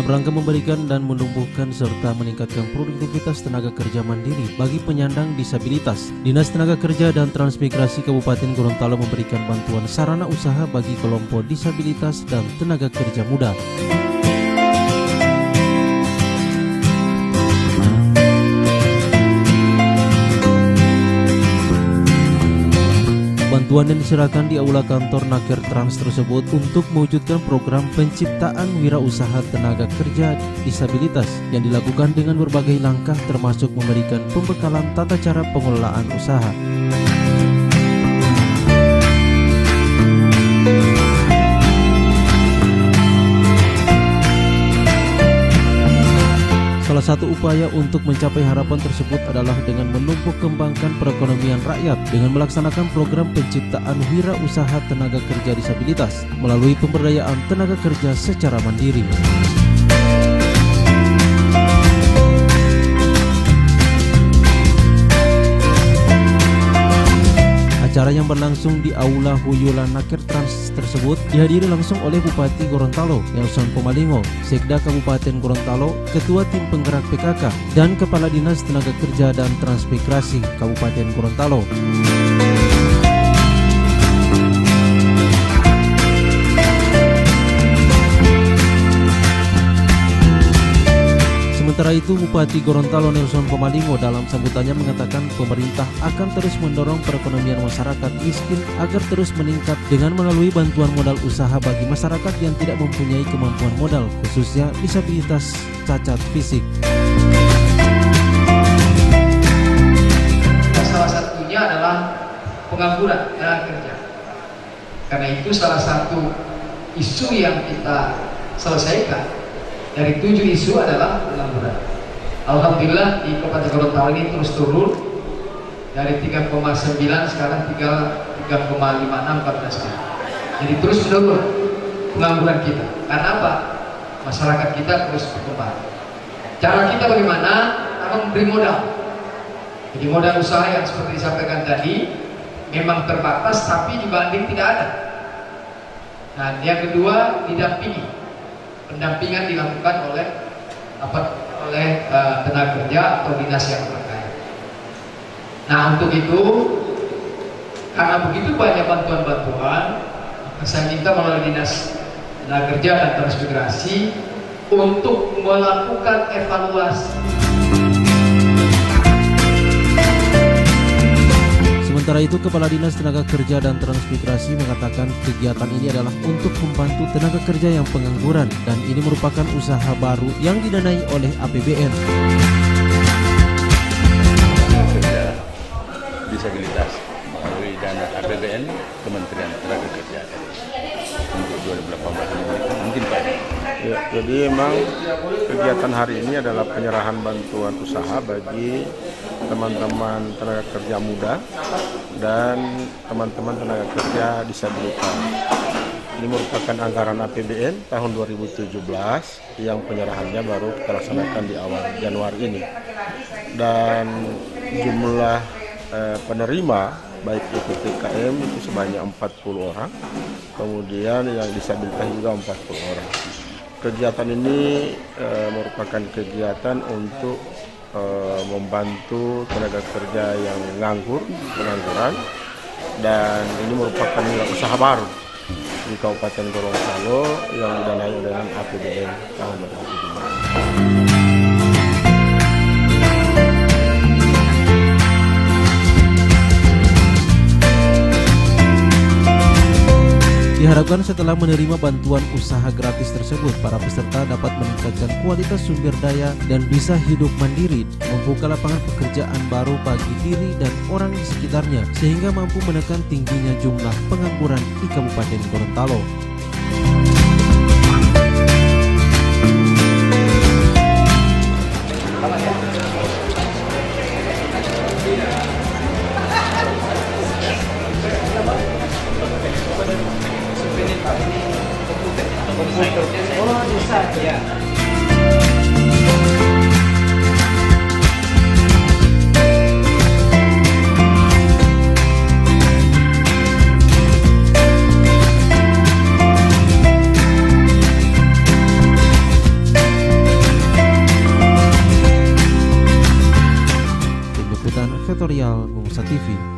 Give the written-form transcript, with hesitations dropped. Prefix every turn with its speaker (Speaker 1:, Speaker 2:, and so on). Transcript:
Speaker 1: rangka memberikan dan menumbuhkan serta meningkatkan produktivitas tenaga kerja mandiri bagi penyandang disabilitas, Dinas Tenaga Kerja dan Transmigrasi Kabupaten Gorontalo memberikan bantuan sarana usaha bagi kelompok disabilitas dan tenaga kerja muda. Bantuan yang diserahkan di aula kantor Naker Trans tersebut untuk mewujudkan program penciptaan wirausaha tenaga kerja disabilitas yang dilakukan dengan berbagai langkah termasuk memberikan pembekalan tata cara pengelolaan usaha. Salah satu upaya untuk mencapai harapan tersebut adalah dengan menumbuh kembangkan perekonomian rakyat dengan melaksanakan program penciptaan wirausaha tenaga kerja disabilitas melalui pemberdayaan tenaga kerja secara mandiri. Acara yang berlangsung di Aula Huyulan Naker Trans tersebut dihadiri langsung oleh Bupati Gorontalo, Nelson Pomalingo, Sekda Kabupaten Gorontalo, Ketua Tim Penggerak PKK, dan Kepala Dinas Tenaga Kerja dan Transmigrasi Kabupaten Gorontalo. Sementara itu, Bupati Gorontalo Nelson Pomalingo dalam sambutannya mengatakan pemerintah akan terus mendorong perekonomian masyarakat miskin agar terus meningkat dengan melalui bantuan modal usaha bagi masyarakat yang tidak mempunyai kemampuan modal, khususnya disabilitas cacat fisik.
Speaker 2: Salah satunya adalah pengangguran tenaga kerja. Karena itu salah satu isu yang kita selesaikan. Dari 7 isu adalah pengangguran. Alhamdulillah di Kabupaten Gorontalo ini terus turun dari 3,9 sekarang 3,56 14. Jadi terus menurun pengangguran kita. Karena apa? Masyarakat kita terus berkembang. Cara kita bagaimana? Karena memberi modal. Jadi modal usaha yang seperti disampaikan tadi memang terbatas, tapi dibanding tidak ada. Nah, yang kedua didampingi. Pendampingan dilakukan oleh tenaga kerja atau dinas yang terkait. Nah, untuk itu karena begitu banyak bantuan-bantuan, saya minta melalui dinas tenaga kerja dan transmigrasi untuk melakukan evaluasi.
Speaker 1: Sementara itu, Kepala Dinas Tenaga Kerja dan Transmigrasi mengatakan kegiatan ini adalah untuk membantu tenaga kerja yang pengangguran dan ini merupakan usaha baru yang didanai oleh APBN.
Speaker 3: Tenaga kerja disabilitas melalui dana APBN Kementerian Tenaga Kerja untuk 2018 ini. Mungkin Pak.
Speaker 4: Ya, jadi memang kegiatan hari ini adalah penyerahan bantuan usaha bagi teman-teman tenaga kerja muda dan teman-teman tenaga kerja disabilitas. Ini merupakan anggaran APBN tahun 2017 yang penyerahannya baru kita laksanakan di awal Januari ini. Dan jumlah penerima baik itu PKM itu sebanyak 40 orang, kemudian yang disabilitas juga 40 orang. Kegiatan ini merupakan kegiatan untuk membantu tenaga kerja yang pengangguran, dan ini merupakan usaha baru di Kabupaten Gorontalo yang didanai dengan APBN tahun 2017.
Speaker 1: Diharapkan setelah menerima bantuan usaha gratis tersebut, para peserta dapat meningkatkan kualitas sumber daya dan bisa hidup mandiri, membuka lapangan pekerjaan baru bagi diri dan orang di sekitarnya, sehingga mampu menekan tingginya jumlah pengangguran di Kabupaten Gorontalo.
Speaker 2: Oh, bisa ya.
Speaker 1: Liputan Vetorial Mungsa TV.